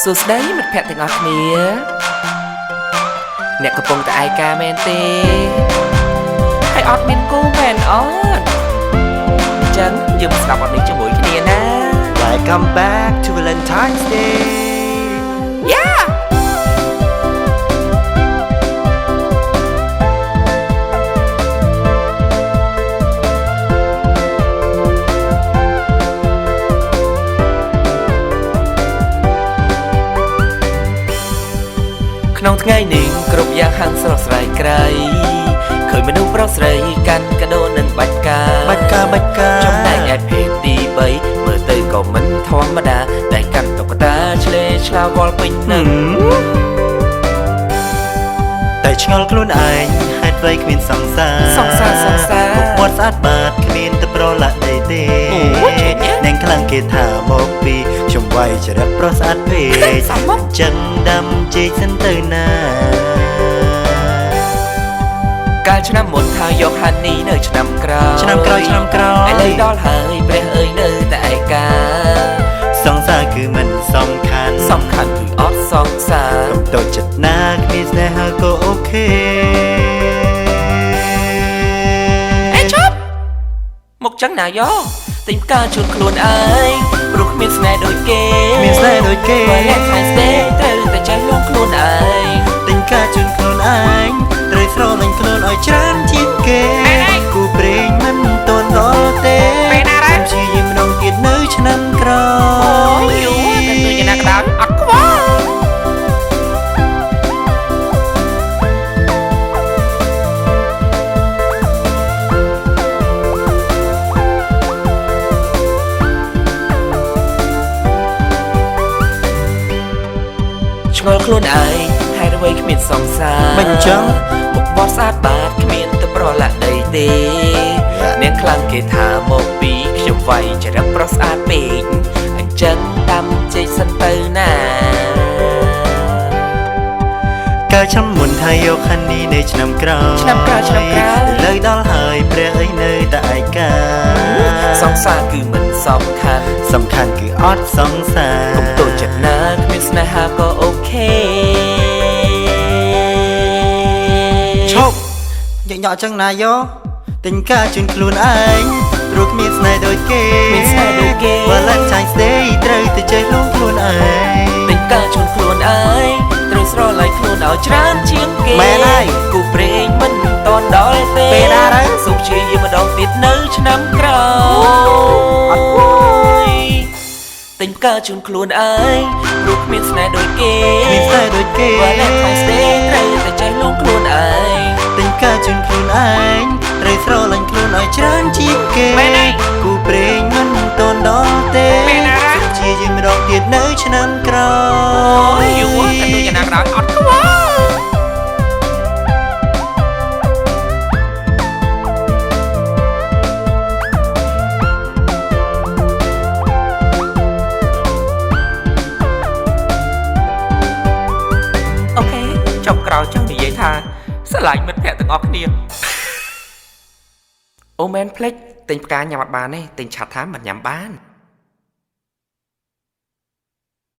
សួស្តីមិត្តភក្តិទាំងអស់គ្នាអ្នកកំពុងតែឯកាមែនទេហើយអត់មានគូមែនអត់អញ្ចឹងយើងមកស្ដាប់បទនេះជាមួយគ្នាណា Welcome back to Valentine's Day Yeah ក្នុងថ្ងៃនេះគ្រប់យ៉ាងហាំងស្រស់ស្រាយក្រៃឃើញមនុស្សប្រុសស្រីកាន់កាដូនិងបាច់ការចំណែកឯភេទទី3មើលទៅក៏មិនធម្មតាតែកាន់តុក្កតាឆ្លេឆ្លាវល់ពេញនឹងតែឆ្ងល់ខ្លួនឯងហេតុអ្វីគ្មានសង្សារមុខមាត់ស្អាតបាតគ្មានតែប្រឡាក់ដីទេនាងខ្លាំងគេថាមកពីខ្ញុំវាយចរិតប្រុសស្អាតពេកចឹងដាំជែកសិនទៅណាកាលឆ្នាំមុនថាយកហានីនៅឆ្នាំក្រោយឥឡូវដល់ហើយព្រះអើយនៅតែឯកាសង្សារគឺមិនសំខាន់គឺអត់សង្សារតូចចិត្តណាគ្មានស្នេហាក៏អូខេឈប់មកចឹងណាយោទិញផ្កាជូនខ្លួនឯងព្រោះគ្មានស្នេហ៍ដូចគេValentine's Day ត្រូវតែចេះលងខ្លួនឯងទិញផ្កាជូនខ្លួនឯងត្រូវស្រឡាញ់ខ្លួនឲ្យច្រើនជាងគេគូព្រេងមិនទាន់ដល់ទេខ្ញុំព្យាយាមម្ដងទៀតនៅឆ្នាំក្រោយយូតែទៅយ៉ាងណាក៏ដោយអត់ខ្វល់ឆ្ងល់ខ្លួនឯងហេតុអ្វីគ្មានសង្សារមិនចឹងមុខមាត់ស្អាតបាតគ្មានតែប្រឡាក់ដីទេនាងខ្លាំងគេថាមកពីខ្ញុំវាយចរិតប្រុសស្អាតពេកអញ្ចឹងដាំជែកសិនទៅណាកាលឆ្នាំមុនថាយកហានីនៅឆ្នាំក្រោយលើដល់ហើយព្រះអើយនៅតែឯកាសង្សារគឺមិនសំខាន់គឺអត់សង្សារកុំតូចចិត្តណាគ្មានស្នេហាក៏អូខេឈប់ញ៉ក់ចឹងណាយោទិញការជូនខ្លួនឯងព្រោះគ្មានស្នេហ៍ដូចគេValentine's Day ត្រូវតែចេះលងខ្លួនឯងទិញការជូនខ្លួនឯងត្រូវស្រឡាញ់ខ្លួនឲ្យច្រើនជាងគេមែនហើយគូព្រេងមិនតន់ដល់ទេពេលណាហើយសូមព្យាយាមម្ដងទៀតនៅឆ្នាំក្រោយអត់គួយទិញផ្កាជូនខ្លួនឯងព្រោះគ្មានស្នេហ៍ដូចគេValentine's Day ត្រូវតែចេះលងខ្លួនឯងទិញផ្កាជូនខ្លួនឯងត្រូវស្រឡាញ់ខ្លួនឲ្យច្រើនជាងគេគូព្រេងមិនទាន់ដល់ទេសូមព្យាយាមម្ដងទៀតនៅឆ្នាំក្រោយយូតែទៅយ៉ាងណាក៏ដោយអត់ខ្វល់អូខេចុងក្រោយចង់និយាយថាស្រឡាញ់មិត្តភក្តិទាំងអស់គ្នាអូមែនភ្លេចទិញផ្កាញ៉ាំអត់បានទេទិញឆាត់ថាមិនញ៉ាំបាន